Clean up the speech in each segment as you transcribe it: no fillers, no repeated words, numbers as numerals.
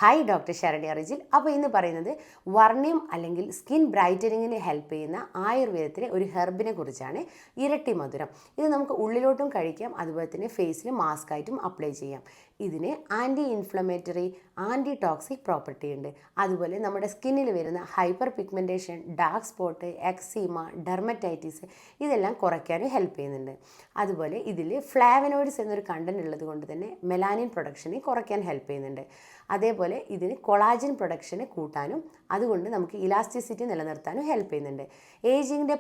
Hi doctor Saranya Rijil. അപ്പോൾ ഇന്ന് പറയുന്നത് വർണ്ണ്യം അല്ലെങ്കിൽ സ്കിൻ ബ്രൈറ്റനിങ്ങിന് ഹെൽപ്പ് ചെയ്യുന്ന ആയുർവേദത്തിലെ ഒരു ഹെർബിനെ കുറിച്ചാണ്. ഇരട്ടി മധുരം. ഇത് നമുക്ക് ഉള്ളിലോട്ടും കഴിക്കാം, അതുപോലെ തന്നെ ഫേസിൽ മാസ്ക് ആയിട്ടും അപ്ലൈ ചെയ്യാം. ഇതിന് anti inflammatory, anti toxic property ഉണ്ട്. അതുപോലെ നമ്മുടെ സ്കിന്നിൽ വരുന്ന hyper pigmentation, dark spot, eczema, dermatitis ഇതെല്ലാം കുറയ്ക്കാനും ഹെൽപ്പ് ചെയ്യുന്നുണ്ട്. അതുപോലെ ഇതിൽ ഫ്ലാവനോയിഡ്സ് എന്നൊരു കണ്ടന്റ് ഉള്ളത് കൊണ്ട് തന്നെ മെലാനിൻ പ്രൊഡക്ഷനെ കുറയ്ക്കാൻ ഹെൽപ്പ് ചെയ്യുന്നുണ്ട്. അതേപോലെ ഇതിന് കൊളാജൻ പ്രൊഡക്ഷനെ കൂട്ടാനും അതുകൊണ്ട് നമുക്ക് ഇലാസ്റ്റിസിറ്റി നിലനിർത്താനും ഹെൽപ്പ് ചെയ്യുന്നുണ്ട്. ഏജിങ്ങിൻ്റെ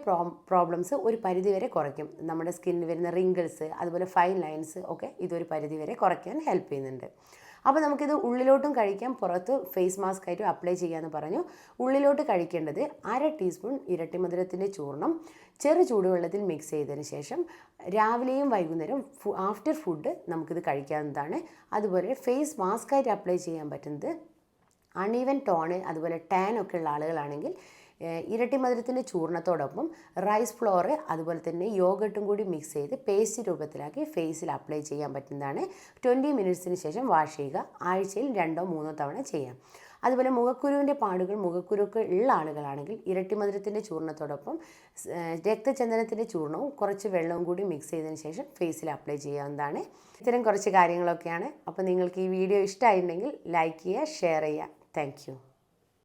പ്രോബ്ലംസ് ഒരു പരിധിവരെ കുറയ്ക്കും. നമ്മുടെ സ്കിന്നിൽ വരുന്ന റിങ്കിൾസ്, അതുപോലെ ഫൈൻ ലൈൻസ് ഒക്കെ ഇതൊരു പരിധിവരെ കുറയ്ക്കാൻ ഹെൽപ്പ് ചെയ്യുന്നുണ്ട്. അപ്പോൾ നമുക്കിത് ഉള്ളിലോട്ടും കഴിക്കാം, പുറത്ത് ഫേസ് മാസ്ക് ആയിട്ടും അപ്ലൈ ചെയ്യാമെന്ന് പറഞ്ഞു. ഉള്ളിലോട്ട് കഴിക്കേണ്ടത് 1/2 ടീസ്പൂൺ ഇരട്ടി മധുരത്തിൻ്റെ ചൂർണം ചെറു ചൂടുവെള്ളത്തിൽ മിക്സ് ചെയ്തതിന് ശേഷം രാവിലെയും വൈകുന്നേരം ആഫ്റ്റർ ഫുഡ് നമുക്കിത് കഴിക്കാവുന്നതാണ്. അതുപോലെ ഫേസ് മാസ്ക് ആയിട്ട് അപ്ലൈ ചെയ്യാൻ പറ്റുന്നത് അൺഈവൻ ടോണ്, അതുപോലെ ടാൻ ഒക്കെ ഉള്ള ആളുകളാണെങ്കിൽ ഇരട്ടി മധുരത്തിൻ്റെ ചൂർണത്തോടൊപ്പം റൈസ് ഫ്ലോർ അതുപോലെ തന്നെ യോഗട്ടും കൂടി മിക്സ് ചെയ്ത് പേസ്റ്റ് രൂപത്തിലാക്കി ഫേസിൽ അപ്ലൈ ചെയ്യാൻ പറ്റുന്നതാണ്. 20 മിനിറ്റ്സിന് ശേഷം വാഷ് ചെയ്യുക. ആഴ്ചയിൽ 2-3 തവണ ചെയ്യാം. അതുപോലെ മുഖക്കുരുവിൻ്റെ പാടുകൾ, മുഖക്കുരുക്ക് ഉള്ള ആളുകളാണെങ്കിൽ ഇരട്ടി മധുരത്തിൻ്റെ ചൂർണത്തോടൊപ്പം രക്തചന്ദനത്തിൻ്റെ ചൂർണവും കുറച്ച് വെള്ളവും കൂടി മിക്സ് ചെയ്തതിന് ശേഷം ഫേസിൽ അപ്ലൈ ചെയ്യാവുന്നതാണ്. ഇത്തരം കുറച്ച് കാര്യങ്ങളൊക്കെയാണ്. അപ്പോൾ നിങ്ങൾക്ക് ഈ വീഡിയോ ഇഷ്ടമായിട്ടുണ്ടെങ്കിൽ ലൈക്ക് ചെയ്യുക, ഷെയർ ചെയ്യുക. താങ്ക്